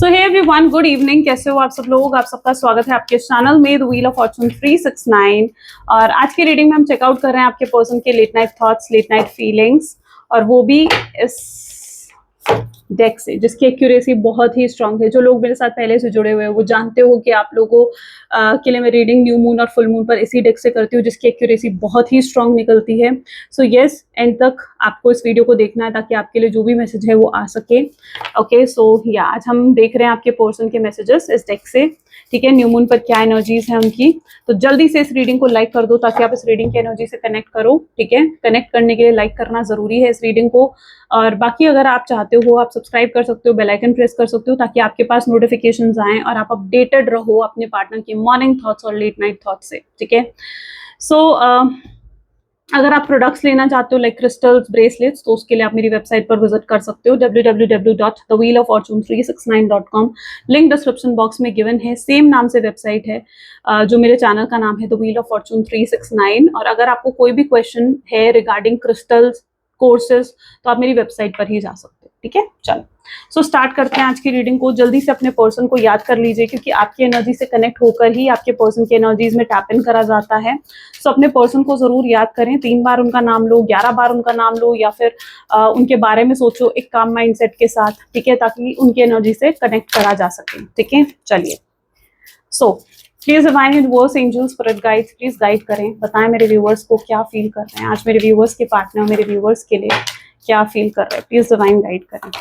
सो hey everyone, good evening. कैसे हो आप सब लोग? आप सबका स्वागत है आपके चैनल में द व्हील ऑफ फॉर्चून 369। और आज की रीडिंग में हम चेकआउट कर रहे हैं आपके पर्सन के late night thoughts, late night feelings, और वो भी इस डेक से जिसकी एक्यूरेसी बहुत ही स्ट्रांग है। जो लोग मेरे साथ पहले से जुड़े हुए हैं वो जानते हो कि आप लोगों के लिए मैं रीडिंग न्यू मून और फुल मून पर इसी डेक से करती हूँ जिसकी एक्यूरेसी बहुत ही स्ट्रांग निकलती है। सो यस, एंड तक आपको इस वीडियो को देखना है ताकि आपके लिए जो भी मैसेज है वो आ सके। ओके, सो या आज हम देख रहे हैं आपके पर्सन के मैसेजेस इस डेक से। ठीक है, न्यू मून पर क्या एनर्जीज है उनकी। तो जल्दी से इस रीडिंग को लाइक कर दो ताकि आप इस रीडिंग की एनर्जी से कनेक्ट करो। ठीक है, कनेक्ट करने के लिए लाइक करना जरूरी है इस रीडिंग को। और बाकी अगर आप चाहते हो आप सब्सक्राइब कर सकते हो, बेल आइकन प्रेस कर सकते हो ताकि आपके पास नोटिफिकेशंस आएं और आप अपडेटेड रहो अपने पार्टनर की मॉर्निंग थॉट्स और लेट नाइट थॉट्स से। ठीक है, सो अगर आप प्रोडक्ट्स लेना चाहते हो लाइक क्रिस्टल्स, ब्रेसलेट्स, तो उसके लिए आप मेरी वेबसाइट पर विजिट कर सकते हो www.thewheeloffortune369.com। लिंक डिस्क्रिप्शन बॉक्स में गिवन है। सेम नाम से वेबसाइट है जो मेरे चैनल का नाम है द व्हील ऑफ फॉर्चून 369। और अगर आपको कोई भी क्वेश्चन है रिगार्डिंग क्रिस्टल्स, कोर्सेज, तो आप मेरी वेबसाइट पर ही जा सकते हो। ठीक है, चलो सो स्टार्ट करते हैं आज की रीडिंग को। जल्दी से अपने पर्सन को याद कर लीजिए क्योंकि आपकी एनर्जी से कनेक्ट होकर ही आपके पर्सन की एनर्जीज में टैप इन करा जाता है। सो अपने पर्सन को जरूर याद करें। 3 बार उनका नाम लो, 11 बार उनका नाम लो, या फिर उनके बारे में सोचो एक काम माइंडसेट के साथ। ठीक है, ताकि उनकी एनर्जी से कनेक्ट करा जा सके। ठीक है, चलिए। So please divine universe, angels, spirit guides, please guide करें, बताएं मेरे व्यूवर्स को क्या फील कर रहे हैं आज। मेरे व्यूवर्स के पार्टनर मेरे व्यूवर्स के लिए क्या फील कर रहे हैं, प्लीज डिवाइन गाइड करें।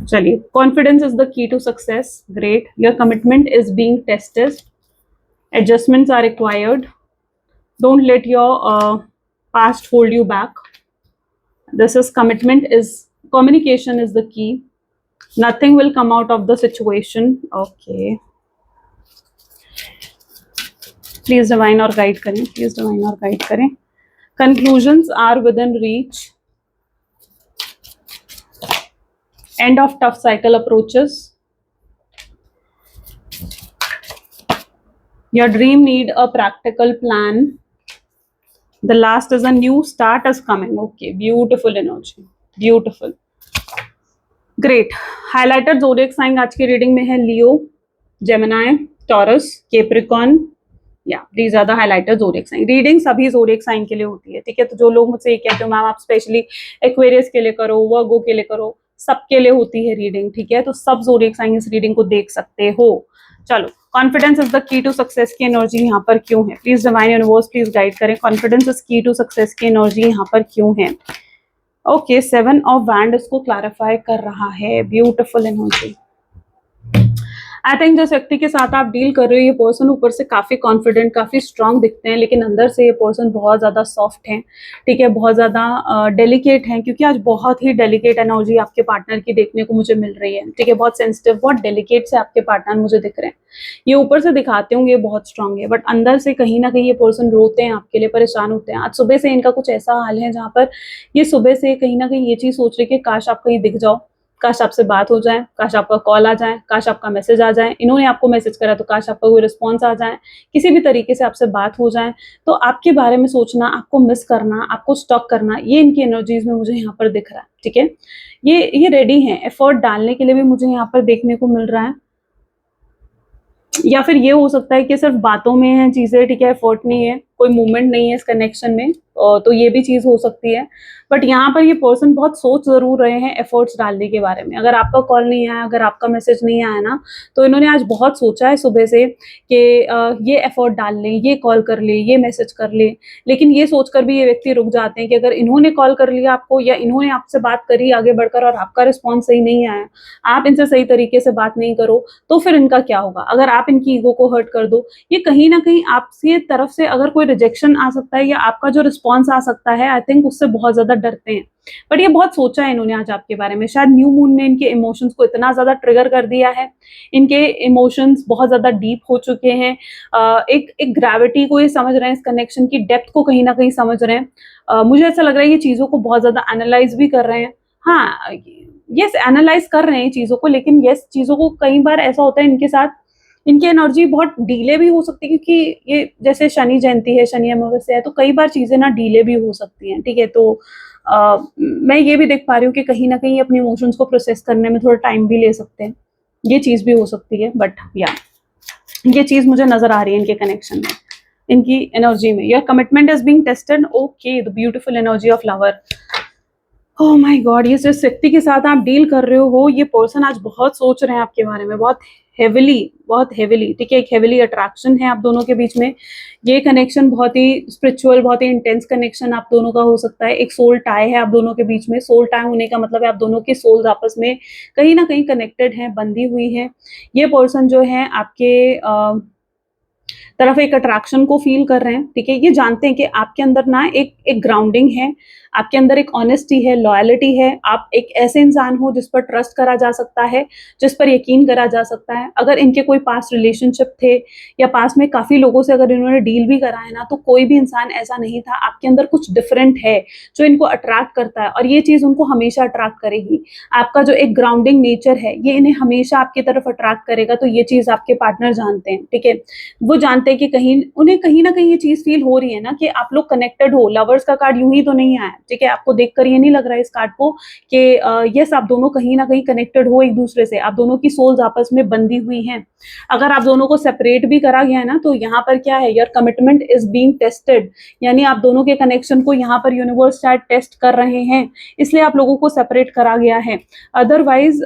चलिए, confidence is the key to success. Great, your commitment is being tested, adjustments are required, don't let your past hold you back. This is commitment is communication is the key, nothing will come out of the situation. Okay, please divine और guide करें, please divine और guide करें। Conclusions are within reach, end of tough cycle approaches, your dream need a practical plan, the last is a new start is coming. Okay, beautiful energy, beautiful, great. Highlighted zodiac sign आज की reading में है Leo, Gemini, Taurus, Capricorn. या these are the highlighted zodiac sign. Reading सभी zodiac sign के लिए होती है। ठीक है, तो जो लोग मुझसे ये कहते हो मैम आप स्पेशली एक्वेरियस के लिए करो, वर्गो के लिए करो, सबके लिए होती है रीडिंग। ठीक है, तो सब ज़ोडिएक साइन इस रीडिंग को देख सकते हो। चलो, confidence is the key to success की एनर्जी यहाँ पर क्यों है? Please divine universe please guide करें, confidence is key to success की एनर्जी यहाँ पर क्यों है? ओके, 7 ऑफ वैंड इसको क्लैरिफाई कर रहा है। Beautiful energy. आई थिंक जिस व्यक्ति के साथ आप डील कर रहे हो ये पर्सन ऊपर से काफी कॉन्फिडेंट, काफी स्ट्रांग दिखते हैं, लेकिन अंदर से ये पर्सन बहुत ज्यादा सॉफ्ट है। ठीक है, बहुत ज्यादा डेलिकेट है, क्योंकि आज बहुत ही डेलिकेट एनर्जी आपके पार्टनर की देखने को मुझे मिल रही है। ठीक है, बहुत सेंसिटिव, बहुत डेलिकेट से आपके पार्टनर मुझे दिख रहे हैं। ये ऊपर से दिखाते होंगे ये बहुत स्ट्रांग है, बट अंदर से कहीं ना कहीं ये पर्सन रोते हैं आपके लिए, परेशान होते हैं। आज सुबह से इनका कुछ ऐसा हाल है जहाँ पर ये सुबह से कहीं ना कहीं ये चीज सोच रहे कि काश आप कहीं दिख जाओ, काश आपसे बात हो जाए, काश आपका कॉल आ जाए, काश आपका मैसेज आ जाए। इन्होंने आपको मैसेज करा तो काश आपका कोई रिस्पॉन्स आ जाए, किसी भी तरीके से आपसे बात हो जाए। तो आपके बारे में सोचना, आपको मिस करना, आपको स्टॉक करना, ये इनकी एनर्जीज में मुझे यहाँ पर दिख रहा है। ठीक है, ये रेडी हैं एफर्ट डालने के लिए भी मुझे यहाँ पर देखने को मिल रहा है। या फिर ये हो सकता है कि सिर्फ बातों में है चीजें। ठीक है, एफर्ट नहीं है, कोई मूवमेंट नहीं है इस कनेक्शन में, तो ये भी चीज हो सकती है। बट यहाँ पर ये पर्सन बहुत सोच जरूर रहे हैं एफर्ट्स डालने के बारे में। अगर आपका कॉल नहीं आया, अगर आपका मैसेज नहीं आया ना, तो इन्होंने आज बहुत सोचा है सुबह से कि ये एफर्ट डाल लें, ये कॉल कर ले, ये मैसेज कर ले। लेकिन ये सोचकर भी ये व्यक्ति रुक जाते हैं कि अगर इन्होंने कॉल कर लिया आपको, या इन्होंने आपसे बात करी आगे बढ़कर और आपका रिस्पॉन्स सही नहीं आया, आप इनसे सही तरीके से बात नहीं करो, तो फिर इनका क्या होगा? अगर आप इनकी ईगो को हर्ट कर दो, ये कहीं ना कहीं आपसे तरफ से अगर कोई रिजेक्शन आ सकता है या आपका जो रिस्पॉन्स आ सकता है, आई थिंक उससे बहुत ज्यादा डरते हैं। बट ये बहुत सोचा है इन्होंने आज आपके बारे में। शायद न्यू मून ने इनके इमोशंस को इतना ज्यादा ट्रिगर कर दिया है, इनके इमोशंस बहुत ज्यादा डीप हो चुके हैं। एक ग्रेविटी को ये समझ रहे हैं, इस कनेक्शन की डेप्थ को कहीं ना कहीं समझ रहे हैं। मुझे ऐसा लग रहा है ये चीजों को बहुत ज्यादा एनालाइज भी कर रहे हैं। हाँ, यस, एनालाइज कर रहे हैं चीजों को, लेकिन यस, चीजों को कई बार ऐसा होता है इनके साथ, इनकी एनर्जी बहुत डीले भी हो सकती है, क्योंकि ये जैसे शनि जयंती है, शनि अमावस्या है, तो कई बार चीजें ना डीले भी हो सकती हैं। ठीक है, तो मैं ये भी देख पा रही हूँ कि कहीं ना कहीं अपने इमोशंस को प्रोसेस करने में थोड़ा टाइम भी ले सकते हैं, ये चीज़ भी हो सकती है, बट या ये चीज़ मुझे नजर आ रही है इनके कनेक्शन में, इनकी एनर्जी में। Your commitment is being tested, okay, the beautiful energy of lover. Oh my God, ये जिस व्यक्ति के साथ आप डील कर रहे हो, ये पर्सन आज बहुत सोच रहे हैं आपके बारे में, बहुत हेविली, ठीक है, एक हेविली अट्रैक्शन है आप दोनों के बीच में। ये कनेक्शन बहुत ही स्पिरिचुअल, बहुत ही इंटेंस कनेक्शन आप दोनों का हो सकता है। एक सोल टाई है आप दोनों के बीच में। सोल टाई होने का मतलब है आप दोनों की सोल्स आपस में कहीं ना कहीं कनेक्टेड हैं, बंधी हुई हैं। ये पर्सन जो है आपके तरफ एक अट्रैक्शन को फील कर रहे हैं, ठीक है। ये जानते हैं कि आपके अंदर ना एक ग्राउंडिंग है, आपके अंदर एक ऑनेस्टी है, लॉयलिटी है। आप एक ऐसे इंसान हो जिस पर ट्रस्ट करा जा सकता है, जिस पर यकीन करा जा सकता है। अगर इनके कोई पास्ट रिलेशनशिप थे या पास में काफी लोगों से अगर इन्होंने डील भी करा है ना, तो कोई भी इंसान ऐसा नहीं था। आपके अंदर कुछ डिफरेंट है जो इनको अट्रैक्ट करता है, और ये चीज उनको हमेशा अट्रैक्ट करेगी। आपका जो एक ग्राउंडिंग नेचर है, ये इन्हें हमेशा आपकी तरफ अट्रैक्ट करेगा। तो ये चीज आपके पार्टनर जानते हैं, ठीक है। वो जानते हैं कि उन्हें कहीं ना कहीं ये चीज फील हो रही है ना कि आप लोग कनेक्टेड हो। लवर्स का कार्ड यूं ही तो नहीं आया, ठीक है। आपको देखकर ये नहीं लग रहा है इस कार्ड को कि यस, आप दोनों कहीं ना कहीं कनेक्टेड हो एक दूसरे से। आप दोनों की सोल्स आपस में बंधी हुई हैं। अगर आप दोनों को सेपरेट भी करा गया है ना, तो यहाँ पर क्या है, your commitment is being tested, यानी आप दोनों के कनेक्शन को यहाँ पर यूनिवर्स शायद टेस्ट कर रहे हैं, इसलिए आप लोगों को सेपरेट करा गया है। अदरवाइज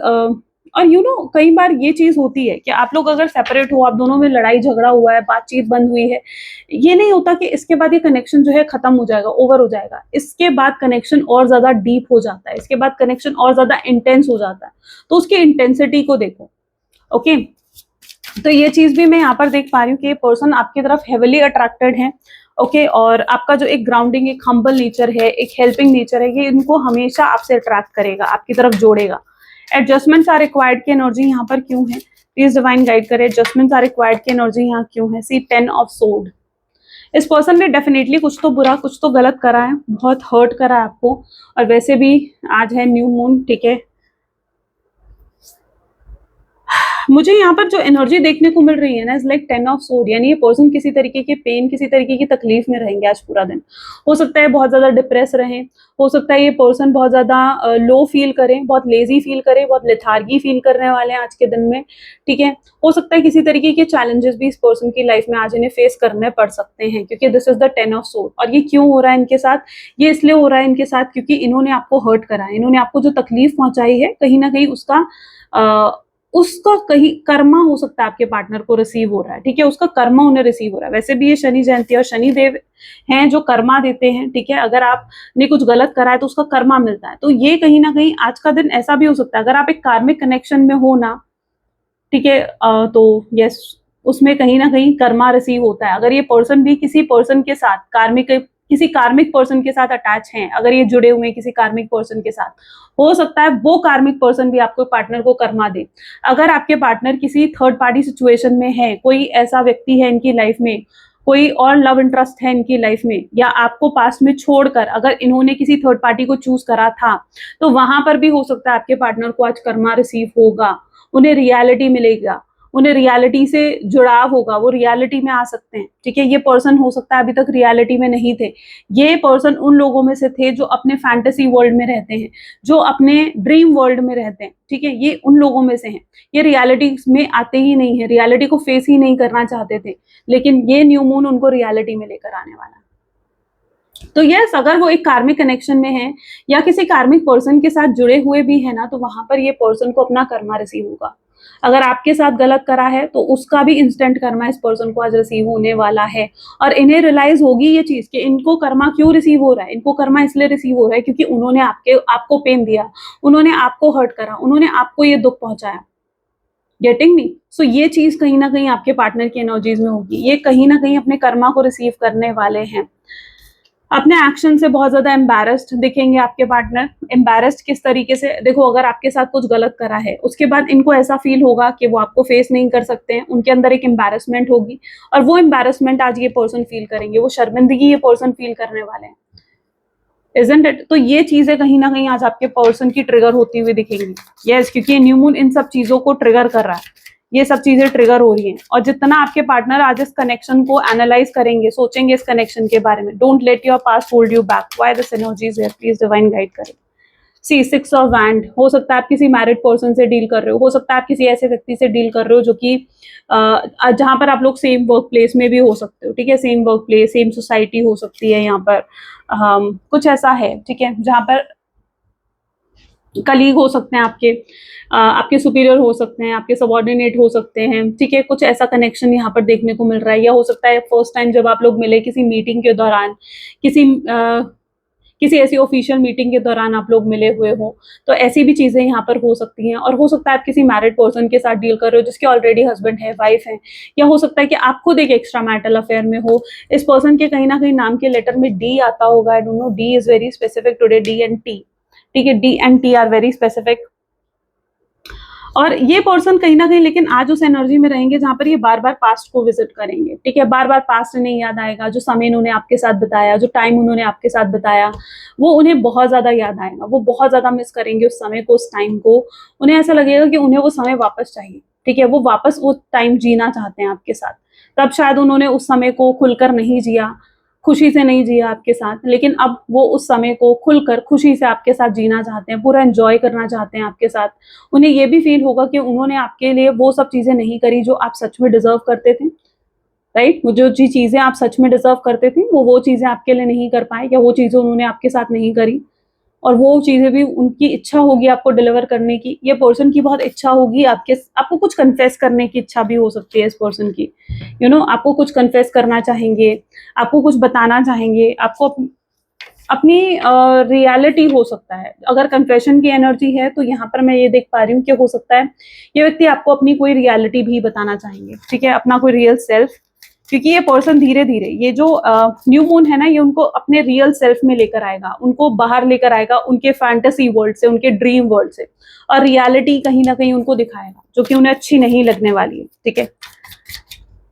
और कई बार ये चीज होती है कि आप लोग अगर सेपरेट हो, आप दोनों में लड़ाई झगड़ा हुआ है, बातचीत बंद हुई है, ये नहीं होता कि इसके बाद ये कनेक्शन जो है खत्म हो जाएगा, ओवर हो जाएगा। इसके बाद कनेक्शन और ज्यादा डीप हो जाता है, इसके बाद कनेक्शन और ज्यादा इंटेंस हो जाता है। तो उसकी इंटेंसिटी को देखो, ओके। तो ये चीज भी मैं यहाँ पर देख पा रही हूँ कि ये पर्सन आपकी तरफ हेविली अट्रैक्टेड है, ओके। और आपका जो एक ग्राउंडिंग, एक हम्बल नेचर है, एक हेल्पिंग नेचर है, ये इनको हमेशा आपसे अट्रैक्ट करेगा, आपकी तरफ जोड़ेगा। एडजस्टमेंट्स आर रिक्वायर्ड की एनर्जी यहाँ पर क्यों है, प्लीज डिवाइन गाइड करे। एडजस्टमेंट्स आर रिक्वायर्ड की एनर्जी यहाँ क्यों है। सी 10 ऑफ सोर्ड। इस पर्सन ने डेफिनेटली कुछ तो बुरा, कुछ तो गलत करा है, बहुत हर्ट करा है आपको। और वैसे भी आज है न्यू मून, ठीक है। मुझे यहाँ पर जो एनर्जी देखने को मिल रही है ना, इज लाइक 10 ऑफ सोर्ड, यानी ये पर्सन किसी तरीके के पेन, किसी तरीके की तकलीफ में रहेंगे आज पूरा दिन। हो सकता है बहुत ज्यादा डिप्रेस रहें, हो सकता है ये पर्सन बहुत ज्यादा लो फील करें, बहुत लेजी फील करें, बहुत लेथार्गी फील करने वाले हैं आज के दिन में, ठीक है। हो सकता है किसी तरीके के चैलेंजेस भी इस पर्सन की लाइफ में आज इन्हें फेस करने पड़ सकते हैं, क्योंकि this is the 10 of sword. और ये क्यों हो रहा है इनके साथ, ये इसलिए हो रहा है इनके साथ क्योंकि इन्होंने आपको हर्ट करा है, इन्होंने आपको जो तकलीफ पहुंचाई है, कहीं ना कहीं उसका कहीं कर्मा हो सकता है आपके पार्टनर को रिसीव हो रहा है, ठीक है। उसका कर्मा उन्हें रिसीव हो रहा है। वैसे भी ये शनि जयंती और शनि देव हैं जो कर्मा देते हैं, ठीक है। अगर आपने कुछ गलत करा है तो उसका कर्मा मिलता है। तो ये कहीं ना कहीं आज का दिन ऐसा भी हो सकता है, अगर आप एक कार्मिक कनेक्शन में हो ना, ठीक है, तो यस, उसमें कहीं ना कहीं कर्मा रिसीव होता है। अगर ये पर्सन भी किसी पर्सन के साथ किसी कार्मिक पर्सन के साथ अटैच हैं, अगर ये जुड़े हुए हैं किसी कार्मिक पर्सन के साथ, हो सकता है वो कार्मिक पर्सन भी आपको पार्टनर को कर्मा दे। अगर आपके पार्टनर किसी थर्ड पार्टी सिचुएशन में है, कोई ऐसा व्यक्ति है इनकी लाइफ में, कोई और लव इंटरेस्ट है इनकी लाइफ में, या आपको पास में छोड़कर अगर इन्होंने किसी थर्ड पार्टी को चूज करा था, तो वहां पर भी हो सकता है आपके पार्टनर को आज कर्मा रिसीव होगा, उन्हें रियलिटी मिलेगा, उन्हें रियलिटी से जुड़ाव होगा, वो रियलिटी में आ सकते हैं, ठीक है। ये पर्सन हो सकता है अभी तक रियलिटी में नहीं थे। ये पर्सन उन लोगों में से थे जो अपने फैंटेसी वर्ल्ड में रहते हैं, जो अपने ड्रीम वर्ल्ड में रहते हैं, ठीक है। ये उन लोगों में से हैं। ये रियलिटी में आते ही नहीं है, रियलिटी को फेस ही नहीं करना चाहते थे, लेकिन ये न्यू मून उनको रियलिटी में लेकर आने वाला है। तो यस, अगर वो एक कार्मिक कनेक्शन में है या किसी कार्मिक पर्सन के साथ जुड़े हुए भी है ना, तो वहां पर ये पर्सन को अपना कर्मा रिसीव होगा। अगर आपके साथ गलत करा है तो उसका भी इंस्टेंट कर्मा इस पर्सन को आज रिसीव होने वाला है। और इन्हें रियलाइज होगी ये चीज कि इनको कर्मा क्यों रिसीव हो रहा है। इनको कर्मा इसलिए रिसीव हो रहा है क्योंकि उन्होंने आपको पेन दिया, उन्होंने आपको हर्ट करा, उन्होंने आपको ये दुख पहुंचाया। Getting me? सो ये चीज कहीं ना कहीं आपके पार्टनर की एनर्जीज में होगी। ये कहीं ना कहीं अपने कर्मा को रिसीव करने वाले हैं। अपने एक्शन से बहुत ज्यादा एम्बैरेस्ड दिखेंगे आपके पार्टनर। एम्बैरेस्ड किस तरीके से, देखो, अगर आपके साथ कुछ गलत करा है, उसके बाद इनको ऐसा फील होगा कि वो आपको फेस नहीं कर सकते हैं, उनके अंदर एक एम्बैरेसमेंट होगी, और वो एम्बैरेसमेंट आज ये पर्सन फील करेंगे, वो शर्मिंदगी ये पर्सन फील करने वाले हैं। Isn't it? तो ये चीजें कहीं ना कहीं आज आपके पर्सन की ट्रिगर होती हुई दिखेंगी। यस, क्योंकि न्यू मून इन सब चीजों को ट्रिगर कर रहा है, ये सब चीजें ट्रिगर हो रही हैं। और जितना आपके पार्टनर आज इस कनेक्शन को एनालाइज करेंगे, सोचेंगे इस कनेक्शन के बारे में, don't let your past hold you back, why this energy is here, please divine guide करें। सी 6 ऑफ वैंड, हो सकता है आप किसी मैरिड पर्सन से डील कर रहे हो सकता है आप किसी ऐसे व्यक्ति से डील कर रहे हो जो कि जहां पर आप लोग सेम वर्क प्लेस में भी हो सकते हो, ठीक है, same work place, same society हो सकती है यहाँ पर, कुछ ऐसा है, ठीक है, जहां पर कलीग हो सकते हैं आपके, आपके सुपीरियर हो सकते हैं, आपके सबऑर्डिनेट हो सकते हैं, ठीक है, कुछ ऐसा कनेक्शन यहाँ पर देखने को मिल रहा है। या हो सकता है फर्स्ट टाइम जब आप लोग मिले किसी मीटिंग के दौरान, किसी ऐसी ऑफिशियल मीटिंग के दौरान आप लोग मिले हुए हो, तो ऐसी भी चीजें यहाँ पर हो सकती हैं। और हो सकता है आप किसी मैरिड पर्सन के साथ डील कर रहे हो जिसके ऑलरेडी हस्बैंड है, वाइफ है, या हो सकता है कि आप खुद एक एक्स्ट्रा मैरिटल अफेयर में हो। इस पर्सन के कहीं ना कहीं नाम के लेटर में डी आता होगा, आई don't no, D is very specific today, D and T, ठीक है, D and T R very specific. और ये पर्सन कहीं ना कहीं लेकिन आज उस एनर्जी में रहेंगे जहां पर ये बार बार पास्ट को विजिट करेंगे, ठीक है, बार बार पास्ट नहीं याद आएगा, जो समय उन्होंने आपके साथ बताया, जो टाइम उन्होंने आपके साथ बताया, वो उन्हें बहुत ज्यादा याद आएगा, वो बहुत ज्यादा मिस करेंगे उस समय को, उस टाइम को। उन्हें ऐसा लगेगा कि उन्हें वो समय वापस चाहिए, ठीक है, वो वापस वो टाइम जीना चाहते हैं आपके साथ। तब शायद उन्होंने उस समय को खुलकर नहीं जिया, खुशी से नहीं जिया आपके साथ, लेकिन अब वो उस समय को खुलकर खुशी से आपके साथ जीना चाहते हैं, पूरा एंजॉय करना चाहते हैं आपके साथ। उन्हें ये भी फील होगा कि उन्होंने आपके लिए वो सब चीजें नहीं करी जो आप सच में डिजर्व करते थे, राइट, वो जो चीजें आप सच में डिजर्व करते थे वो चीजें आपके लिए नहीं कर पाए, या वो चीजें उन्होंने आपके साथ नहीं करी, और वो चीजें भी उनकी इच्छा होगी आपको डिलीवर करने की। ये पर्सन की बहुत इच्छा होगी आपको कुछ कन्फेस करने की इच्छा भी हो सकती है इस पर्सन की, आपको कुछ कन्फेस करना चाहेंगे, आपको कुछ बताना चाहेंगे, आपको अपनी रियलिटी हो सकता है। अगर कन्फेशन की एनर्जी है तो यहाँ पर मैं ये देख पा रही हूँ कि हो सकता है ये व्यक्ति आपको अपनी कोई रियलिटी भी बताना चाहेंगे, ठीक है, अपना कोई रियल सेल्फ, क्योंकि ये पर्सन धीरे धीरे ये जो न्यू मून है ना, ये उनको अपने रियल सेल्फ में लेकर आएगा, उनको बाहर लेकर आएगा उनके फैंटेसी वर्ल्ड से, उनके ड्रीम वर्ल्ड से, और रियलिटी कहीं ना कहीं उनको दिखाएगा जो कि उन्हें अच्छी नहीं लगने वाली है, ठीक है,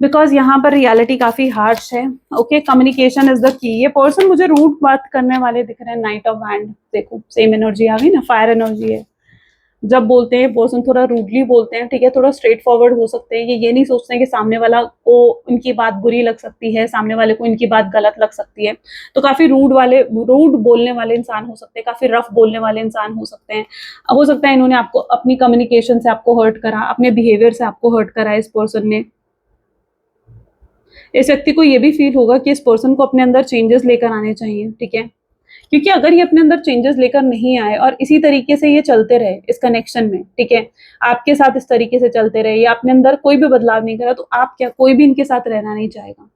बिकॉज यहाँ पर रियलिटी काफी हार्श है। ओके, कम्युनिकेशन इज द की। ये पर्सन मुझे रूट बात करने वाले दिख रहे हैं, नाइट ऑफ हैंड, देखो सेम एनर्जी आ गई ना, फायर एनर्जी है। जब बोलते हैं पर्सन थोड़ा रूडली बोलते हैं, ठीक है, थोड़ा स्ट्रेट फॉरवर्ड हो सकते हैं, ये नहीं सोचते हैं कि सामने वाला को इनकी बात बुरी लग सकती है, सामने वाले को इनकी बात गलत लग सकती है, तो काफी रूड बोलने वाले इंसान हो सकते हैं, काफी रफ बोलने वाले इंसान हो सकते हैं। हो सकता है इन्होंने आपको अपनी कम्युनिकेशन से आपको हर्ट करा, अपने बिहेवियर से आपको हर्ट करा इस पर्सन ने। इस व्यक्ति को ये भी फील होगा कि इस पर्सन को अपने अंदर चेंजेस लेकर आने चाहिए, ठीक है, क्योंकि अगर ये अपने अंदर चेंजेस लेकर नहीं आए और इसी तरीके से ये चलते रहे इस कनेक्शन में, ठीक है, आपके साथ इस तरीके से चलते रहे, या अपने अंदर कोई भी बदलाव नहीं करा, तो आप क्या, कोई भी इनके साथ रहना नहीं चाहेगा,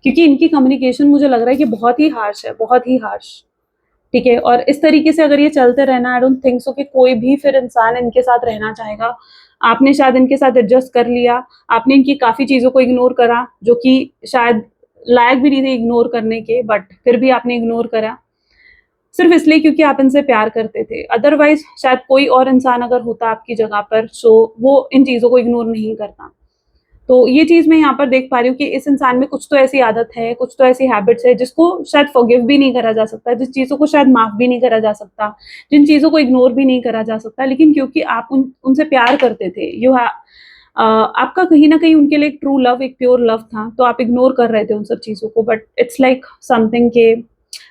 क्योंकि इनकी कम्युनिकेशन मुझे लग रहा है कि बहुत ही हार्श है, बहुत ही हार्श, ठीक है। और इस तरीके से अगर ये चलते रहना, आई डोंट थिंक सो कि कोई भी फिर इंसान इनके साथ रहना चाहेगा। आपने शायद इनके साथ एडजस्ट कर लिया, आपने इनकी काफी चीजों को इग्नोर करा जो कि शायद लायक भी नहीं थे इग्नोर करने के, बट फिर भी आपने इग्नोर करा सिर्फ इसलिए क्योंकि आप इनसे प्यार करते थे। अदरवाइज शायद कोई और इंसान अगर होता आपकी जगह पर, सो वो इन चीजों को इग्नोर नहीं करता। तो ये चीज मैं यहाँ पर देख पा रही हूँ कि इस इंसान में कुछ तो ऐसी आदत है, कुछ तो ऐसी हैबिट्स है जिसको शायद फॉरगिव भी नहीं करा जा सकता, जिस चीजों को शायद माफ भी नहीं करा जा सकता, जिन चीजों को इग्नोर भी नहीं करा जा सकता, लेकिन क्योंकि आप उनसे प्यार करते थे, आपका कहीं ना कहीं उनके लिए एक ट्रू लव, एक प्योर लव था, तो आप इग्नोर कर रहे थे उन सब चीजों को। बट इट्स लाइक समथिंग के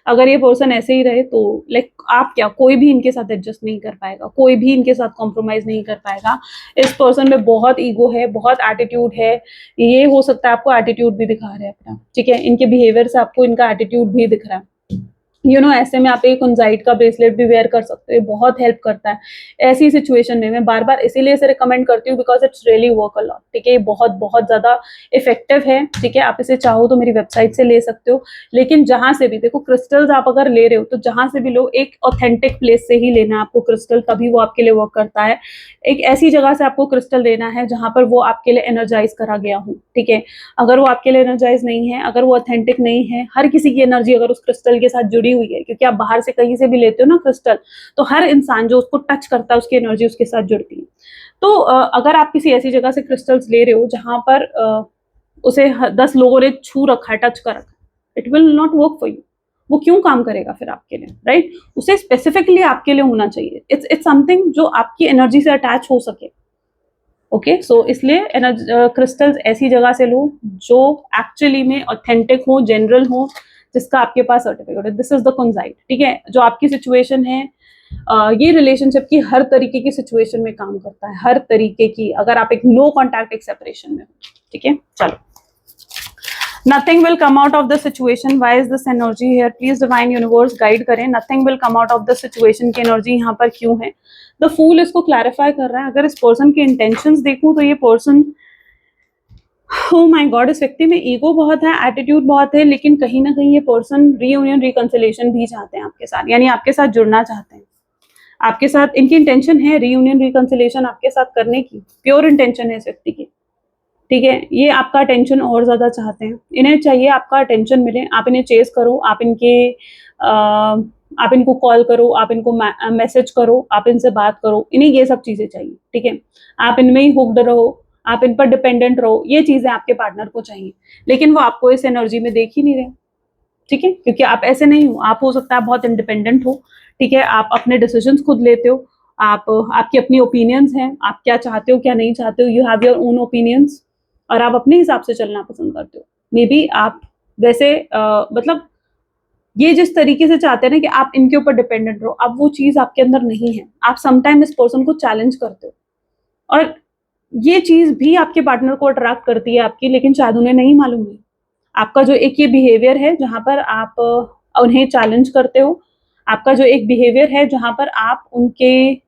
अगर ये पर्सन ऐसे ही रहे तो लाइक आप क्या, कोई भी इनके साथ एडजस्ट नहीं कर पाएगा, कोई भी इनके साथ कॉम्प्रोमाइज नहीं कर पाएगा। इस पर्सन में बहुत ईगो है, बहुत एटीट्यूड है, ये हो सकता है आपको एटीट्यूड भी दिखा रहे हैं अपना, ठीक है, इनके बिहेवियर से आपको इनका एटीट्यूड भी दिख रहा है। ऐसे में आप एक कंजाइट का ब्रेसलेट भी वेयर कर सकते हो, बहुत हेल्प करता है ऐसी सिचुएशन में। मैं बार बार इसीलिए इसे रिकमेंड करती हूँ because it's really work a lot, ठीक है, ये बहुत बहुत ज्यादा इफेक्टिव है, ठीक है। आप इसे चाहो तो मेरी वेबसाइट से ले सकते हो, लेकिन जहां से भी देखो, क्रिस्टल्स आप अगर ले रहे हो तो जहां से भी लो, एक ऑथेंटिक प्लेस से ही लेना आपको क्रिस्टल, तभी वो आपके लिए वर्क करता है। एक ऐसी जगह से आपको क्रिस्टल लेना है जहां पर वो आपके लिए एनर्जाइज करा गया हो, ठीक है। अगर वो आपके लिए एनर्जाइज नहीं है, अगर वो ऑथेंटिक नहीं है, हर किसी की एनर्जी अगर उस क्रिस्टल के साथ जुड़ी हुई है, क्योंकि आप बाहर से कहीं से भी लेते हो ना क्रिस्टल, तो हर इंसान जो उसको टच करता है उसकी एनर्जी उसके साथ जुड़ती है। तो अगर आप किसी ऐसी जगह से क्रिस्टल्स ले रहे हो जहां पर उसे 10 लोगों ने छू रखा है, टच कर रखा है, it will not work for you. वो क्यों काम करेगा फिर आपके लिए, राइट? उसे स्पेसिफिकली आपके लिए होना चाहिए। इट्स समथिंग जो आपकी एनर्जी से अटैच हो सके, ओके सो इसलिए क्रिस्टल्स ऐसी जगह से लो जो एक्चुअली में ऑथेंटिक हो, जनरल हो, जिसका आपके पास सर्टिफिकेट है. दिस इज द कंसाइट. ठीक है, जो आपकी सिचुएशन है, ये रिलेशनशिप की हर तरीके की सिचुएशन में काम करता है, हर तरीके की. अगर आप एक नो कॉन्टैक्ट एक सेपरेशन में हो, ठीक है. चलो, nothing will come out of the situation. Why is this energy here? Please divine universe guide करें. nothing will come out of the situation की energy यहाँ पर क्यों है? The fool इसको clarify कर रहा है. अगर इस person के intentions देखूं तो ये person, oh my God, इस व्यक्ति में ईगो बहुत है, एटीट्यूड बहुत है, लेकिन कहीं ना कहीं ये पर्सन रीयूनियन रिकंसिलेशन भी चाहते हैं आपके साथ, यानी आपके साथ जुड़ना चाहते हैं. आपके साथ इनकी इंटेंशन है रीयूनियन रिकंसिलेशन आपके साथ करने की, प्योर इंटेंशन है इस व्यक्ति की. ठीक है, ये आपका अटेंशन और ज्यादा चाहते हैं. इन्हें चाहिए आपका अटेंशन मिले, आप इन्हें चेस करो, आप इनको कॉल करो, आप इनको मैसेज करो, आप इनसे बात करो. इन्हें ये सब चीजें चाहिए. ठीक है, आप इनमें ही हुक्ड रहो, आप इन पर डिपेंडेंट रहो. ये चीजें आपके पार्टनर को चाहिए, लेकिन वो आपको इस एनर्जी में देख ही नहीं रहे. ठीक है, क्योंकि आप ऐसे नहीं हो. आप हो सकता है आप बहुत इंडिपेंडेंट हो. ठीक है, आप अपने डिसीजंस खुद लेते हो, आपकी अपनी ओपिनियंस हैं, आप क्या चाहते हो क्या नहीं चाहते हो. You have your own opinions और आप अपने हिसाब से चलना पसंद करते हो. मे बी आप वैसे मतलब ये जिस तरीके से चाहते हैं ना कि आप इनके ऊपर डिपेंडेंट रहो, अब वो चीज आपके अंदर नहीं है. आप समटाइम इस पर्सन को चैलेंज करते हो, और ये चीज भी आपके पार्टनर को अट्रैक्ट करती है आपकी, लेकिन शायद उन्हें नहीं मालूम है. आपका जो एक ये बिहेवियर है जहां पर आप उन्हें चैलेंज करते हो, आपका जो एक बिहेवियर है जहां पर आप उनके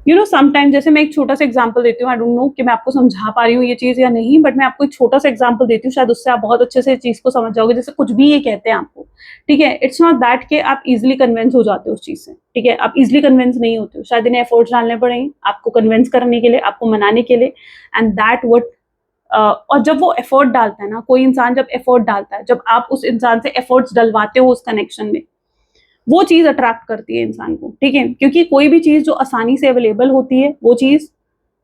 समटाइम, जैसे मैं एक छोटा सा एग्जांपल देती हूँ. आई डोंट नो कि मैं आपको समझा पा रही हूँ ये चीज या नहीं, बट मैं आपको एक छोटा सा एग्जांपल देती हूँ, शायद उससे आप बहुत अच्छे से चीज को समझ जाओगे. जैसे कुछ भी ये कहते हैं आपको, ठीक है, इट्स नॉट दैट कि आप इजिली कन्विंस हो जाते हो उस चीज से. ठीक है, आप इजिली कन्विंस नहीं होते हो. शायद इन्हें एफर्ट्स डालने पड़ेंगे आपको कन्विंस करने के लिए, आपको मनाने के लिए. एंड दैट वट और जब वो एफर्ट डालता है ना, कोई इंसान जब एफर्ट डालता है, जब आप उस इंसान से एफर्ट्स डलवाते हो उस कनेक्शन में, वो चीज अट्रैक्ट करती है इंसान को. ठीक है, क्योंकि कोई भी चीज जो आसानी से अवेलेबल होती है वो चीज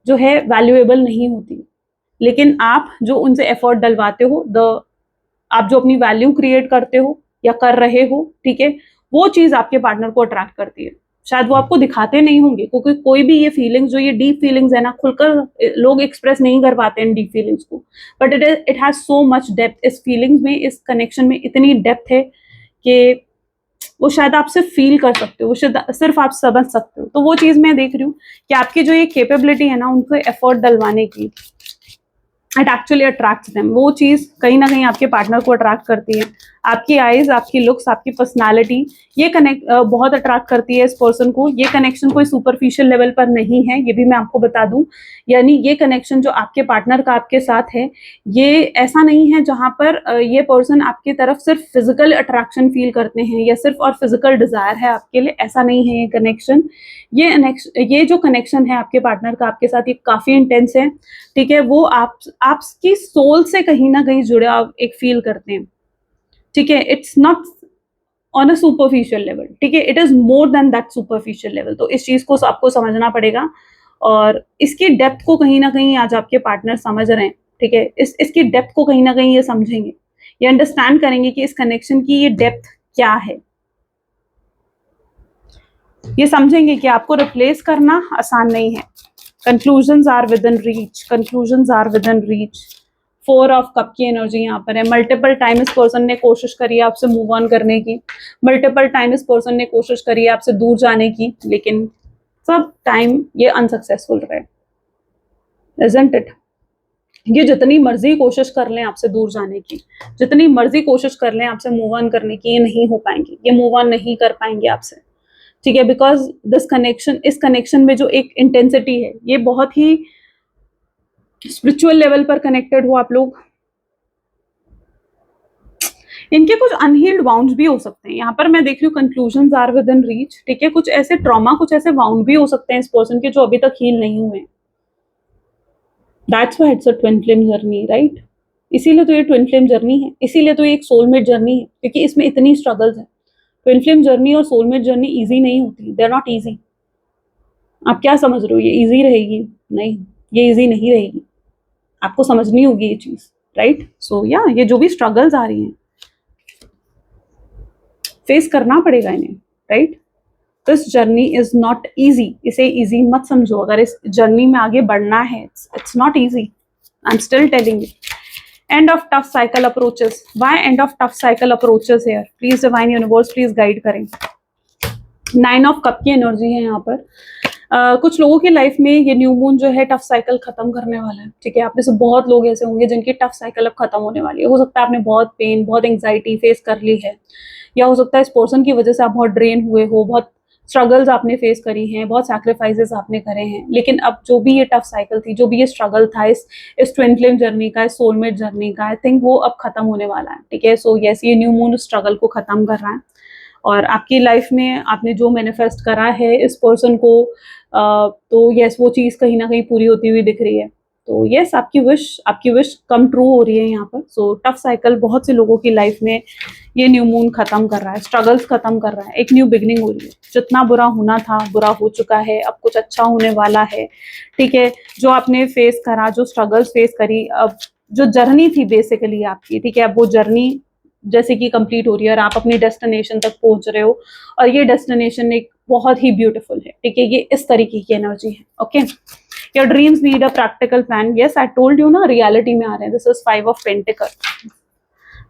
जो है वैल्यूएबल नहीं होती. लेकिन आप जो उनसे एफर्ट डलवाते हो, आप जो अपनी वैल्यू क्रिएट करते हो या कर रहे हो, ठीक है, वो चीज आपके पार्टनर को अट्रैक्ट करती है. शायद वो आपको दिखाते नहीं होंगे, क्योंकि कोई भी ये फीलिंग्स, जो ये डीप फीलिंग्स है ना, खुलकर लोग एक्सप्रेस नहीं कर पाते हैं डीप फीलिंग्स को. But it has so much depth. इस फीलिंग्स में, इस कनेक्शन में इतनी डेप्थ है कि वो शायद आप सिर्फ फील कर सकते हो, वो सिर्फ आप समझ सकते हो. तो वो चीज मैं देख रही हूँ कि आपकी जो ये कैपेबिलिटी है ना उनको एफर्ट डलवाने की, इट एक्चुअली अट्रैक्ट्स देम. वो चीज कहीं ना कहीं आपके पार्टनर को अट्रैक्ट करती है. आपकी आईज, आपकी लुक्स, आपकी पर्सनालिटी, ये बहुत अट्रैक्ट करती है इस पर्सन को. ये कनेक्शन कोई सुपरफिशियल लेवल पर नहीं है, ये भी मैं आपको बता दूं. यानी ये कनेक्शन जो आपके पार्टनर का आपके साथ है, ये ऐसा नहीं है जहां पर ये पर्सन आपकी तरफ सिर्फ फिजिकल अट्रैक्शन फील करते हैं या सिर्फ और फिजिकल डिजायर है आपके लिए. ऐसा नहीं है ये कनेक्शन. ये जो कनेक्शन है आपके पार्टनर का आपके साथ, ये काफी इंटेंस है. ठीक है, वो आपकी सोल से कहीं ना कहीं जुड़े आप एक फील करते हैं. ठीक है, it's not on a superficial level. ठीक है, it is more than that superficial level. तो इस चीज को आपको समझना पड़ेगा, और इसकी डेप्थ को कहीं ना कहीं आज आपके पार्टनर समझ रहे हैं. ठीक है, इसकी डेप्थ को कहीं ना कहीं ये समझेंगे, ये अंडरस्टैंड करेंगे कि इस कनेक्शन की ये डेप्थ क्या है. ये समझेंगे कि आपको रिप्लेस करना आसान नहीं है. Conclusions are within reach, conclusions are within reach. 4 of cup की एनर्जी यहाँ पर है. मल्टीपल टाइम इस पर्सन ने कोशिश करी है आपसे मूव ऑन करने की, मल्टीपल टाइम इस पर्सन ने कोशिश करी है आपसे दूर जाने की, लेकिन सब टाइम ये अनसक्सेसफुल रहे. Isn't it? ये जितनी मर्जी कोशिश कर लें आपसे दूर जाने की, जितनी मर्जी कोशिश कर लें आपसे मूव ऑन करने की, ये नहीं हो पाएंगे, ये मूव ऑन नहीं कर पाएंगे आपसे. ठीक है, बिकॉज दिस कनेक्शन, इस कनेक्शन में जो एक इंटेंसिटी है, ये बहुत ही स्पिरिचुअल लेवल पर कनेक्टेड हो आप लोग. इनके कुछ अनहील्ड वाउंड्स भी हो सकते हैं. यहाँ पर मैं देख रही हूँ conclusions are within reach. ठीक है, कुछ ऐसे ट्रॉमा, कुछ ऐसे वाउंड भी हो सकते हैं इस पर्सन के जो अभी तक हील नहीं हुए. That's why it's a twin flame journey, right? इसीलिए तो ये ट्विन फ्लेम जर्नी है, इसीलिए तो ये एक सोलमेट जर्नी है, क्योंकि इसमें इतनी स्ट्रगल्स है. ट्विन फ्लेम जर्नी और सोलमेट जर्नी इजी नहीं होती, दे आर नॉट इजी. आप क्या समझ रहे हो ये इजी रहेगी? नहीं, ये इजी नहीं रहेगी. आपको समझनी होगी ये चीज, राइट? सो या ये जो भी स्ट्रगल्स आ रही हैं फेस करना पड़ेगा इन्हें, right? This journey is not easy, इसे ईजी मत समझो। अगर इस जर्नी में आगे बढ़ना है, it's not easy, I am still telling you. And of tough cycle approaches, why and of tough cycle approaches here? Please divine universe please guide करें। 9 ऑफ कप की एनर्जी है यहाँ पर। कुछ लोगों की लाइफ में ये न्यू मून जो है टफ साइकिल खत्म करने वाला है, ठीक है। आप में से बहुत लोग ऐसे होंगे जिनकी टफ साइकिल अब खत्म होने वाली है। हो सकता है आपने बहुत पेन, बहुत एंग्जाइटी फेस कर ली है, या हो सकता है इस पर्सन की वजह से आप बहुत ड्रेन हुए हो, बहुत स्ट्रगल्स आपने फेस करी हैं, बहुत सैक्रिफाइसेस आपने करे हैं। लेकिन अब जो भी ये टफ साइकिल थी, जो भी ये स्ट्रगल था इस ट्विन फ्लेम जर्नी का, इस सोलमेट जर्नी का, आई थिंक वो अब खत्म होने वाला है, ठीक है। सो यस, ये न्यू मून स्ट्रगल को खत्म कर रहा है, और आपकी लाइफ में आपने जो मैनिफेस्ट करा है इस पर्सन को, तो यस वो चीज़ कहीं ना कहीं पूरी होती हुई दिख रही है। तो यस, आपकी विश कम ट्रू हो रही है यहाँ पर। सो टफ साइकिल बहुत से लोगों की लाइफ में ये न्यू मून खत्म कर रहा है, स्ट्रगल्स खत्म कर रहा है, एक न्यू बिगनिंग हो रही है। जितना बुरा होना था बुरा हो चुका है, अब कुछ अच्छा होने वाला है, ठीक है। जो आपने फेस करा, जो स्ट्रगल्स फेस करी, अब जो जर्नी थी बेसिकली आपकी, ठीक है, अब वो जर्नी जैसे कि कंप्लीट हो रही है और आप अपनी डेस्टिनेशन तक पहुंच रहे हो, और ये डेस्टिनेशन एक बहुत ही ब्यूटीफुल है, ठीक है। ये इस तरीके की एनर्जी है, okay. Your dreams need a practical plan, yes I told you ना, रियलिटी में आ रहे हैं। This is 5 of pentacle.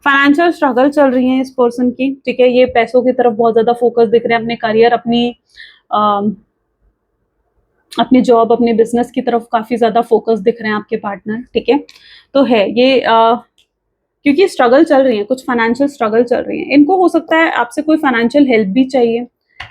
Financial struggle चल रही है इस पर्सन की, ठीक है। ये पैसों की तरफ बहुत ज्यादा फोकस दिख रहे हैं, अपने करियर, अपनी जॉब, अपने बिजनेस की तरफ काफी ज्यादा फोकस दिख रहे हैं आपके पार्टनर, ठीक है। तो है ये क्योंकि स्ट्रगल चल रही है, कुछ फाइनेंशियल स्ट्रगल चल रही है। इनको हो सकता है आपसे कोई फाइनेंशियल हेल्प भी चाहिए।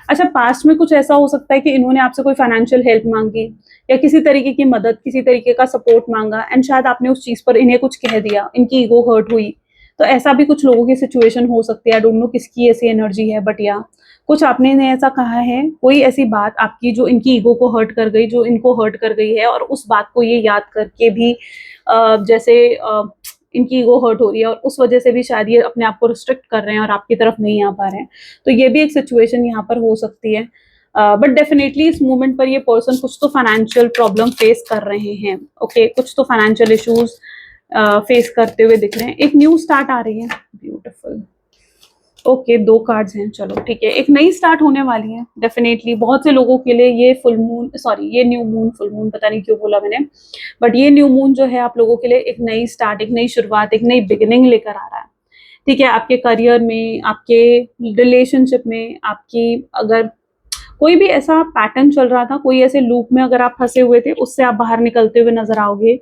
अच्छा, पास्ट में कुछ ऐसा हो सकता है कि इन्होंने आपसे कोई फाइनेंशियल हेल्प मांगी, या किसी तरीके की मदद, किसी तरीके का सपोर्ट मांगा, एंड शायद आपने उस चीज पर इन्हें कुछ कह दिया, इनकी ईगो हर्ट हुई। तो ऐसा भी कुछ लोगों की सिचुएशन हो सकती है। आई डोंट नो किसकी ऐसी एनर्जी है, बट या कुछ आपने इन्हें ऐसा कहा है, कोई ऐसी बात आपकी जो इनकी ईगो को हर्ट कर गई, जो इनको हर्ट कर गई है, और उस बात को ये याद करके भी जैसे इनकी ईगो हर्ट हो रही है, और उस वजह से भी शायद ये अपने आप को रिस्ट्रिक्ट कर रहे हैं और आपकी तरफ नहीं आ पा रहे हैं। तो ये भी एक सिचुएशन यहाँ पर हो सकती है। बट डेफिनेटली इस मोमेंट पर ये पर्सन कुछ तो फाइनेंशियल प्रॉब्लम फेस कर रहे हैं, ओके। कुछ तो फाइनेंशियल इश्यूज फेस करते हुए दिख रहे हैं। एक न्यू स्टार्ट आ रही है, ब्यूटीफुल, ओके। 2 कार्ड्स हैं, चलो ठीक है। एक नई स्टार्ट होने वाली है डेफिनेटली बहुत से लोगों के लिए। ये फुल मून, सॉरी ये न्यू मून, फुल मून पता नहीं क्यों बोला मैंने, बट ये न्यू मून जो है आप लोगों के लिए एक नई स्टार्ट, एक नई शुरुआत, एक नई बिगिनिंग लेकर आ रहा है, ठीक है। आपके करियर में, आपके रिलेशनशिप में, आपकी अगर कोई भी ऐसा पैटर्न चल रहा था, कोई ऐसे लूप में अगर आप फंसे हुए थे, उससे आप बाहर निकलते हुए नजर आओगे।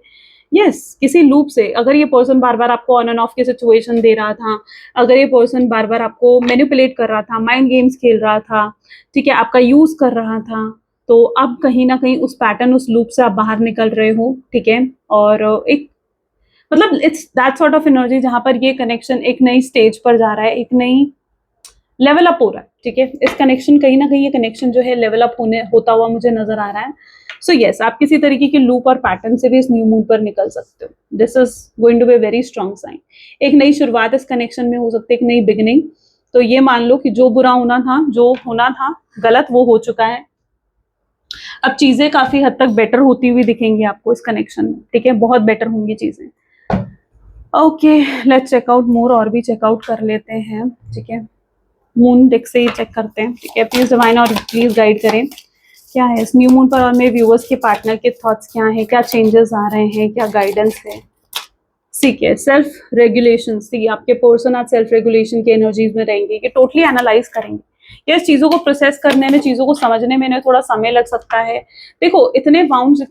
यस, किसी लूप से, अगर ये पर्सन बार बार आपको ऑन एंड ऑफ की सिचुएशन दे रहा था, अगर ये पर्सन बार बार आपको मैनिपुलेट कर रहा था, माइंड गेम्स खेल रहा था, ठीक है, आपका यूज कर रहा था, तो अब कहीं ना कहीं उस पैटर्न, उस लूप से आप बाहर निकल रहे हो, ठीक है। और एक मतलब it's that sort of energy जहां पर ये कनेक्शन एक नई स्टेज पर जा रहा है, एक नई लेवल अप हो रहा है, ठीक है। इस कनेक्शन, कहीं ना कहीं ये कनेक्शन जो है लेवल अप होता हुआ मुझे नजर आ रहा है। सो यस, आप किसी तरीके की लूप और पैटर्न से भी इस न्यू मून पर निकल सकते हो। This is going to be very strong sign. एक नई शुरुआत इस कनेक्शन में हो सकती है, एक नई बिगिनिंग। तो ये मान लो कि जो बुरा होना था, जो होना था गलत, वो हो चुका है। अब चीजें काफी हद तक बेटर होती हुई दिखेंगी आपको इस कनेक्शन में, ठीक है। बहुत बेटर होंगी चीजें, ओके। लेट्स चेकआउट मोर, और भी चेकआउट कर लेते हैं, ठीक है। मून डेक से ही चेक करते हैं, ठीक है। प्लीज डिवाइन और प्लीज गाइड करें क्या है इस न्यू मून पर, और मेरे व्यूअर्स के पार्टनर के थॉट्स क्या हैं, क्या चेंजेस आ रहे हैं, क्या गाइडेंस है। ठीक है, सेल्फ रेगुलेशन, सी आपके पर्सन आज सेल्फ रेगुलेशन की एनर्जीज में रहेंगे, ये टोटली एनालाइज करेंगे। ये चीजों को प्रोसेस करने में, चीजों को समझने में इन्हें थोड़ा समय लग सकता है। देखो, इतने वाउंड्स,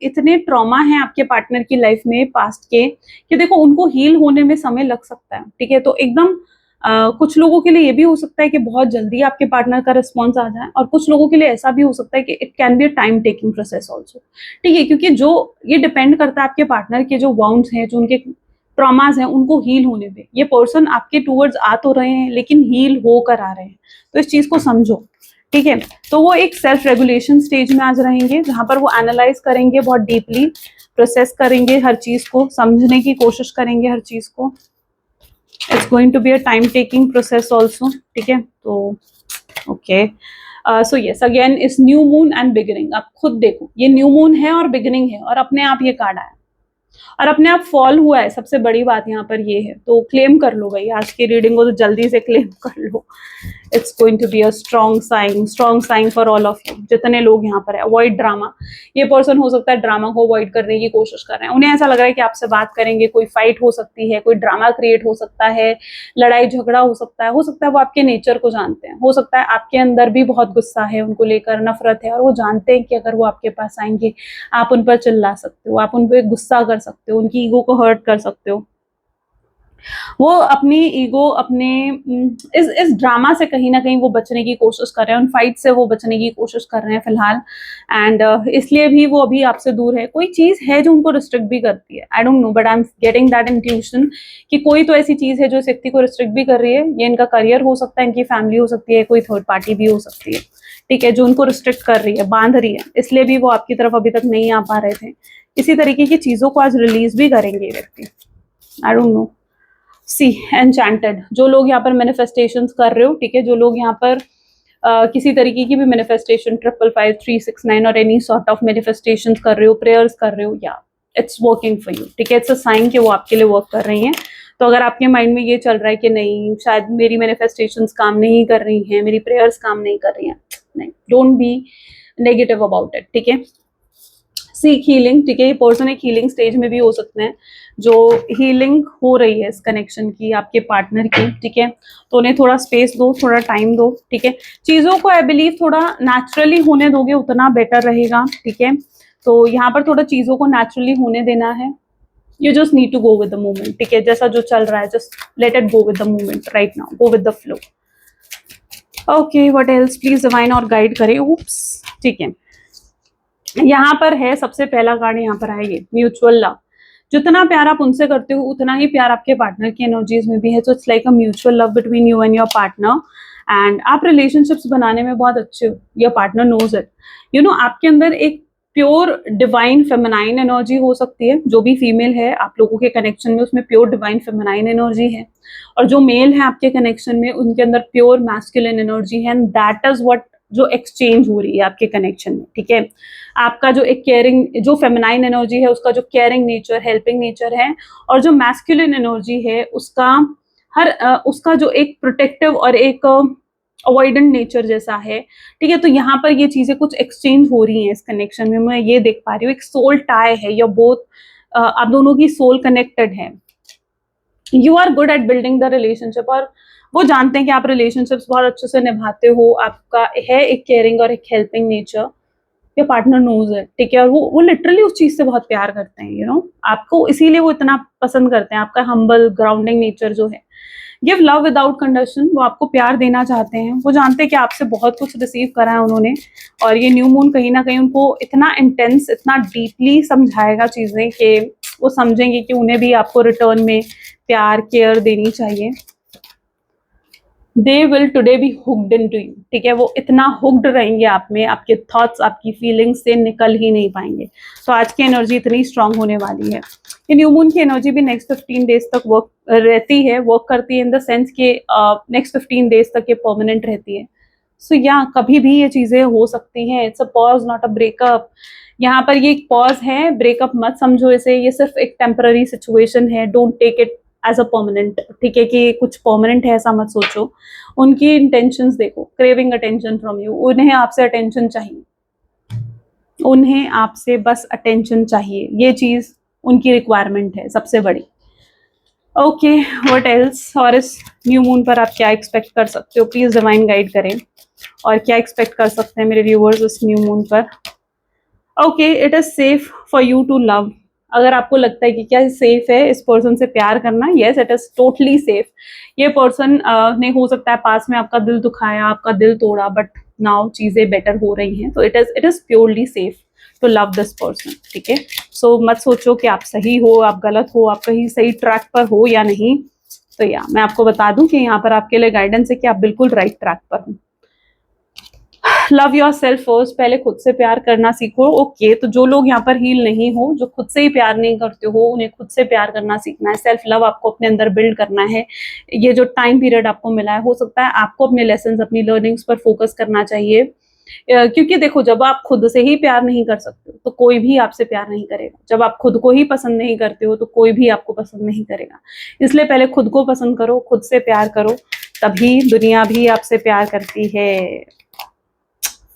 इतने ट्रॉमा है आपके पार्टनर की लाइफ में पास्ट के, कि देखो उनको हील होने में समय लग सकता है, ठीक है। तो एकदम कुछ लोगों के लिए ये भी हो सकता है कि बहुत जल्दी आपके पार्टनर का रिस्पॉन्स आ जाए, और कुछ लोगों के लिए ऐसा भी हो सकता है कि it can be a time taking process also, ठीक है। क्योंकि जो ये डिपेंड करता है आपके पार्टनर के जो वाउंड्स हैं, जो उनके ट्रॉमाज हैं, उनको हील होने पे। ये पर्सन आपके टूवर्ड्स आ तो रहे हैं, लेकिन हील होकर आ रहे हैं, तो इस चीज को समझो, ठीक है। तो वो एक सेल्फ रेगुलेशन स्टेज में आज रहेंगे, जहां पर वो एनालाइज करेंगे, बहुत डीपली प्रोसेस करेंगे, हर चीज को समझने की कोशिश करेंगे, हर चीज को। It's going to be a time taking process also, ठीक है। तो ओके, सो यस, अगेन इस न्यू मून एंड बिगिनिंग, आप खुद देखो, ये न्यू मून है और बिगिनिंग है, और अपने आप ये कार्ड आया, और अपने आप फॉल हुआ है, सबसे बड़ी बात यहाँ पर ये है। तो क्लेम कर लो भाई, आज की रीडिंग को तो जल्दी से क्लेम कर लो। It's going to be a strong sign for all of you. जितने लोग यहाँ पर है, अवॉइड ड्रामा। ये पर्सन हो सकता है ड्रामा को अवॉइड करने की कोशिश कर रहे हैं, उन्हें ऐसा लग रहा है कि आपसे बात करेंगे, कोई फाइट हो सकती है, कोई ड्रामा क्रिएट हो सकता है, लड़ाई झगड़ा हो सकता है वो आपके नेचर को जानते हैं, हो सकता है आपके अंदर भी बहुत गुस्सा है, उनको लेकर नफरत है, और वो जानते हैं कि अगर वो आपके पास आएंगे आप उन पर चिल्ला सकते हो, आप उन पर गुस्सा कर सकते हो, उनकी ईगो को हर्ट कर सकते हो। वो अपनी ईगो, अपने इस ड्रामा से कहीं ना कहीं वो बचने की कोशिश कर रहे हैं, उन फाइट से वो बचने की कोशिश कर रहे हैं फिलहाल। एंड इसलिए भी वो अभी आपसे दूर है। कोई चीज है जो उनको रिस्ट्रिक्ट भी करती है, आई don't no, but I am getting that intuition कि कोई तो ऐसी चीज है जो इस व्यक्ति को रिस्ट्रिक्ट भी कर रही है। ये इनका करियर हो सकता है, इनकी फैमिली हो सकती है, कोई थर्ड पार्टी भी हो सकती है, ठीक है, जो उनको रिस्ट्रिक्ट कर रही है, बांध रही है, इसलिए भी वो आपकी तरफ अभी तक नहीं आ पा रहे थे। इसी तरीके की चीजों को आज रिलीज भी करेंगे ये व्यक्ति, I don't know. See enchanted, जो लोग यहाँ पर मैनिफेस्टेशंस कर रहे हो, ठीक है, जो लोग यहाँ पर किसी तरीके की भी मैनिफेस्टेशन 555 369 और एनी सॉर्ट ऑफ मैनिफेस्टेशंस कर रहे हो, प्रेयर्स कर रहे हो, या इट्स वर्किंग फॉर यू, ठीक है, इट्स अ साइन कि वो आपके लिए वर्क कर रही हैं। तो अगर आपके माइंड में ये चल रहा है कि नहीं, शायद मेरी मैनिफेस्टेशंस काम नहीं कर रही हैं, मेरी प्रेयर्स काम नहीं कर रही हैं, नहीं, don't be negative about it, ठीक है। सीक हीलिंग, ठीक है, ये पर्सन एक हीलिंग स्टेज में भी हो सकते हैं, जो हीलिंग हो रही है इस कनेक्शन की, आपके पार्टनर की, ठीक है। तो उन्हें थोड़ा स्पेस दो, थोड़ा टाइम दो, ठीक है। चीजों को आई बिलीव थोड़ा नेचुरली होने दोगे उतना बेटर रहेगा, ठीक है। तो यहाँ पर थोड़ा चीजों को नेचुरली होने देना है। You just need to go with the moment, ठीक है, जैसा जो चल रहा है just let it go with the moment right now, go with the flow. Okay, what else, please divine और गाइड करें। उप्स, ठीक है, यहाँ पर है सबसे पहला कार्ड, यहाँ पर आएगी म्यूचुअल लव। जितना प्यार आप उनसे करते हो उतना ही प्यार आपके पार्टनर की एनर्जीज में भी है। तो it's like a mutual love between you and your partner, and आप रिलेशनशिप्स बनाने में बहुत अच्छे हो, your partner knows it. You know, आपके अंदर एक प्योर डिवाइन फेमिनाइन एनर्जी हो सकती है, जो भी फीमेल है आप लोगों के कनेक्शन में उसमें प्योर डिवाइन फेमिनाइन एनर्जी है, और जो मेल है आपके कनेक्शन में उनके अंदर प्योर मैस्कुलिन एनर्जी है, एंड दैट इज व्हाट जो एक्सचेंज हो रही है आपके कनेक्शन में, ठीक है। आपका जो एक केयरिंग, जो फेमिनाइन एनर्जी है उसका जो केयरिंग नेचर, हेल्पिंग नेचर है, और जो मैस्कुलिन एनर्जी है उसका उसका जो एक प्रोटेक्टिव और एक अवॉइडेंट नेचर जैसा है, ठीक है। तो यहाँ पर ये चीजें कुछ एक्सचेंज हो रही हैं इस कनेक्शन में, मैं ये देख पा रही हूँ। एक सोल टाई है, या बोथ आप दोनों की सोल कनेक्टेड है। You are good at building the relationship, और वो जानते हैं कि आप रिलेशनशिप्स बहुत अच्छे से निभाते हो, आपका है एक केयरिंग और एक हेल्पिंग नेचर, या पार्टनर नोज है, ठीक है। और वो लिटरली उस चीज से बहुत प्यार करते हैं, यू नो, आपको इसीलिए वो इतना पसंद करते हैं, आपका हम्बल ग्राउंडिंग नेचर जो है। गिव लव विदाउट कंडीशन, वो आपको प्यार देना चाहते हैं, वो जानते हैं कि आपसे बहुत कुछ रिसीव करा है उन्होंने, और ये न्यू मून कहीं ना कहीं उनको इतना इंटेंस, इतना डीपली समझाएगा चीजें कि वो समझेंगे कि उन्हें भी आपको रिटर्न में प्यार केयर देनी चाहिए। They will today be hooked into you, ठीक है, वो इतना हुक्ड रहेंगे आप में, आपके थॉट्स, आपकी फीलिंग्स से निकल ही नहीं पाएंगे। तो आज की एनर्जी इतनी स्ट्रांग होने वाली है। ये न्यू मून की एनर्जी भी नेक्स्ट 15 डेज तक वर्क रहती है, वर्क करती है इन द सेंस के नेक्स्ट 15 डेज तक ये परमानेंट रहती है। सो या कभी भी ये चीजें हो सकती हैं, it's a pause not a breakup. यहाँ पर ये एक पॉज है, ब्रेकअप मत समझो इसे, ये सिर्फ एक टेम्पररी सिचुएशन है, don't take it as a permanent, ठीक है, कि कुछ परमानेंट है ऐसा मत सोचो। उनकी इंटेंशंस देखो, क्रेविंग अटेंशन फ्रॉम यू, उन्हें आपसे अटेंशन चाहिए, उन्हें आपसे बस अटेंशन चाहिए, ये चीज उनकी रिक्वायरमेंट है सबसे बड़ी। ओके, व्हाट एल्स, और इस न्यू मून पर आप क्या एक्सपेक्ट कर सकते हो, प्लीज डिवाइन गाइड करें, और क्या एक्सपेक्ट कर सकते हैं मेरे व्यूअर्स इस न्यू मून पर। Okay, it is safe for you to love. अगर आपको लगता है कि क्या सेफ है इस पर्सन से प्यार करना, yes it is totally safe. ये पर्सन ने हो सकता है पास में आपका दिल दुखाया, आपका दिल तोड़ा, बट नाउ चीजें बेटर हो रही हैं, तो it is purely safe to love this person, ठीक है। सो मत सोचो कि आप सही हो, आप गलत हो, आप कहीं सही ट्रैक पर हो या नहीं। तो या मैं आपको बता दूं कि यहाँ पर आपके लिए गाइडेंस है कि आप बिल्कुल राइट ट्रैक पर हो। लव योर सेल्फ फर्स्ट, पहले खुद से प्यार करना सीखो। ओके, तो जो लोग यहाँ पर हील नहीं हो, जो खुद से ही प्यार नहीं करते हो, उन्हें खुद से प्यार करना सीखना है, सेल्फ लव आपको अपने अंदर बिल्ड करना है। ये जो टाइम पीरियड आपको मिला है, हो सकता है आपको अपने लेसन्स, अपनी लर्निंग्स पर फोकस करना चाहिए, क्योंकि देखो, जब आप खुद से ही प्यार नहीं कर सकते हो तो कोई भी आपसे प्यार नहीं करेगा। जब आप खुद को ही पसंद नहीं करते हो तो कोई भी आपको पसंद नहीं करेगा। इसलिए पहले खुद को पसंद करो, खुद से प्यार करो, तभी दुनिया भी आपसे प्यार करती है।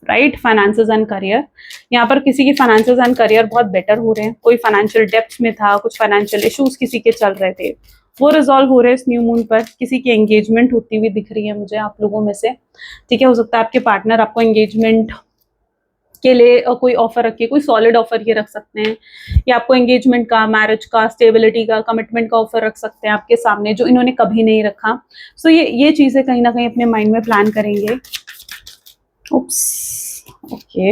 राइट, फाइनेंसेस एंड करियर, यहाँ पर किसी की फाइनेंसेस एंड करियर बहुत बेटर हो रहे हैं। कोई फाइनेंशियल डेप्थ में था, कुछ फाइनेंशियल इश्यूज किसी के चल रहे थे, वो रिजॉल्व हो रहे हैं इस न्यू मून पर। किसी की एंगेजमेंट होती हुई दिख रही है मुझे आप लोगों में से, ठीक है। हो सकता है आपके पार्टनर आपको एंगेजमेंट के लिए कोई ऑफर रखे, कोई सॉलिड ऑफर ये रख सकते हैं, या आपको एंगेजमेंट का, मैरिज का, स्टेबिलिटी का, कमिटमेंट का ऑफर रख सकते हैं आपके सामने, जो इन्होंने कभी नहीं रखा। सो ये चीजें कहीं ना कहीं अपने माइंड में प्लान करेंगे। Oops. Okay.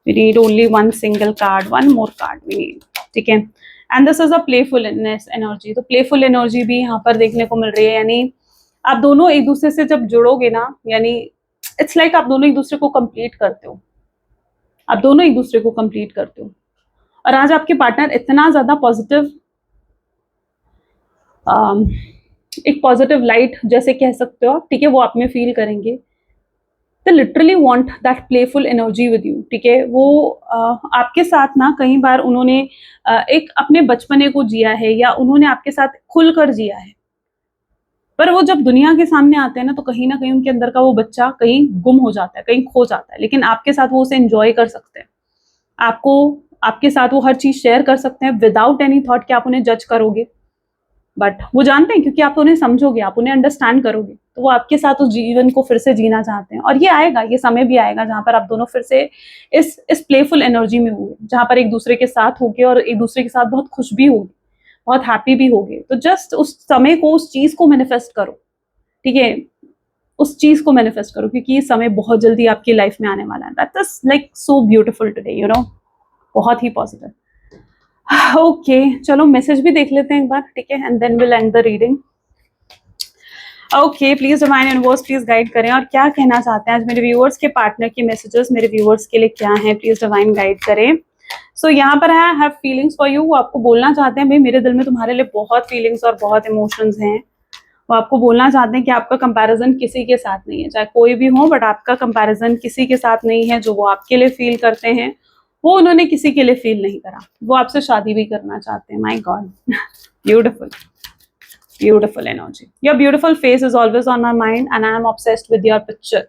We need only one single card, one more card we need. ठीक है। And this is a playfulness energy. तो playful energy भी यहाँ पर देखने को मिल रही है, यानी आप दोनों एक दूसरे से जब जुड़ोगे ना, यानी इट्स लाइक आप दोनों एक दूसरे को कंप्लीट करते हो, आप दोनों एक दूसरे को कंप्लीट करते हो। और आज आपके पार्टनर इतना ज्यादा पॉजिटिव, एक पॉजिटिव लाइट जैसे कह सकते हो, ठीक है, वो आप में फील करेंगे। They literally want that playful energy with you, ठीक है। वो आपके साथ ना कई बार उन्होंने एक अपने बचपने को जिया है, या उन्होंने आपके साथ खुलकर जिया है, पर वो जब दुनिया के सामने आते हैं ना, तो कहीं ना कहीं उनके अंदर का वो बच्चा कहीं गुम हो जाता है, कहीं खो जाता है। लेकिन आपके साथ वो उसे एंजॉय कर सकते हैं, आपको, आपके साथ वो हर चीज शेयर कर सकते हैं विदाउट एनी थॉट कि आप उन्हें जज करोगे। बट वो जानते हैं, क्योंकि आप उन्हें समझोगे, आप उन्हें अंडरस्टैंड करोगे, तो वो आपके साथ उस जीवन को फिर से जीना चाहते हैं। और ये आएगा, ये समय भी आएगा जहां पर आप दोनों फिर से इस प्लेफुल एनर्जी में होंगे, जहां पर एक दूसरे के साथ होगे और एक दूसरे के साथ बहुत खुश भी होगे, बहुत हैप्पी भी होगे। तो जस्ट उस समय को, उस चीज को मैनिफेस्ट करो, ठीक है, उस चीज को मैनिफेस्ट करो, क्योंकि ये समय बहुत जल्दी आपकी लाइफ में आने वाला है। That is like so beautiful today, you know, बहुत ही पॉजिटिव। ओके, चलो मैसेज भी देख लेते हैं एक बार, ठीक है, and then will end the reading. Okay, please divine universe please guide करें, और क्या कहना चाहते हैं आज मेरे व्यूअर्स के पार्टनर के मैसेजेस मेरे व्यूअर्स के लिए क्या है, प्लीज डिवाइन गाइड करें। सो यहाँ पर है हैव फीलिंग्स फॉर यू, वो आपको बोलना चाहते हैं भाई मेरे दिल में तुम्हारे लिए बहुत फीलिंग्स और बहुत इमोशंस हैं। वो आपको बोलना चाहते हैं कि आपका कंपैरिजन किसी के साथ नहीं है, चाहे कोई भी हो, बट आपका कंपैरिजन किसी के साथ नहीं है। जो वो आपके लिए फील करते हैं वो उन्होंने किसी के लिए फील नहीं करा। वो आपसे शादी भी करना चाहते हैं। My God, beautiful, beautiful energy. Your beautiful face is always on my mind and I am obsessed with your picture.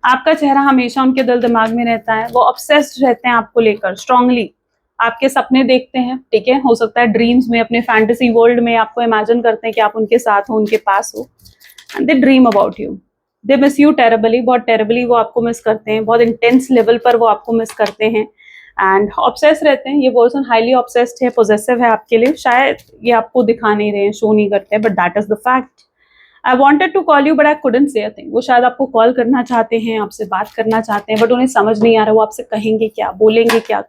आपका चेहरा हमेशा उनके दिल दिमाग में रहता है, वो obsessed रहते हैं आपको लेकर strongly। आपके सपने देखते हैं, ठीक है, हो सकता है ड्रीम्स में, अपने फैंटेसी वर्ल्ड में आपको इमेजिन करते हैं कि आप उनके साथ हो, उनके पास हो, and they dream about you, they miss you terribly, बहुत टेरेबली वो आपको मिस करते हैं, बहुत इंटेंस लेवल पर वो आपको मिस करते हैं, एंड ऑब्सेस रहते हैं। ये पर्सन हाईली ऑब्सेस्ड है, पोजेसिव है आपके लिए। शायद ये आपको दिखा नहीं रहे हैं, शो नहीं करते हैं, but that is the fact. I wanted to call you but I couldn't say a thing. वो शायद आपको कॉल करना चाहते हैं, आपसे बात करना चाहते हैं, बट उन्हें समझ नहीं आ रहा वो आपसे कहेंगे क्या, बोलेंगे क्या।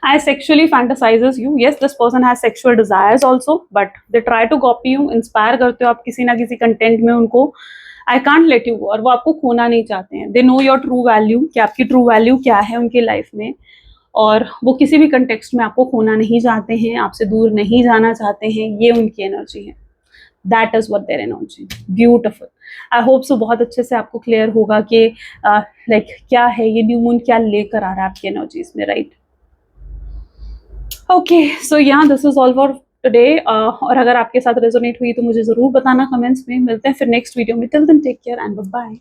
I sexually fantasizes you. Yes, this person has sexual desires also, but they try to copy you, inspire करते हो आप किसी ना किसी कंटेंट में उनको। I can't let you go, और वो आपको खोना नहीं चाहते हैं। They know your true value, कि आपकी true value क्या है उनकी लाइफ में, और वो किसी भी कंटेक्स्ट में आपको खोना नहीं चाहते हैं, आपसे दूर नहीं जाना चाहते हैं। ये उनकी एनर्जी है। That is what their energy. Beautiful. I hope so बहुत अच्छे से आपको क्लियर होगा कि लाइक क्या है ये न्यू मून, क्या लेकर आ रहा है आपकी एनर्जीज में, राइट। ओके, सो यहाँ this is all for today. और अगर आपके साथ रेजोनेट हुई तो मुझे जरूर बताना कमेंट्स में। मिलते हैं फिर नेक्स्ट वीडियो में। Till then take care and bye bye.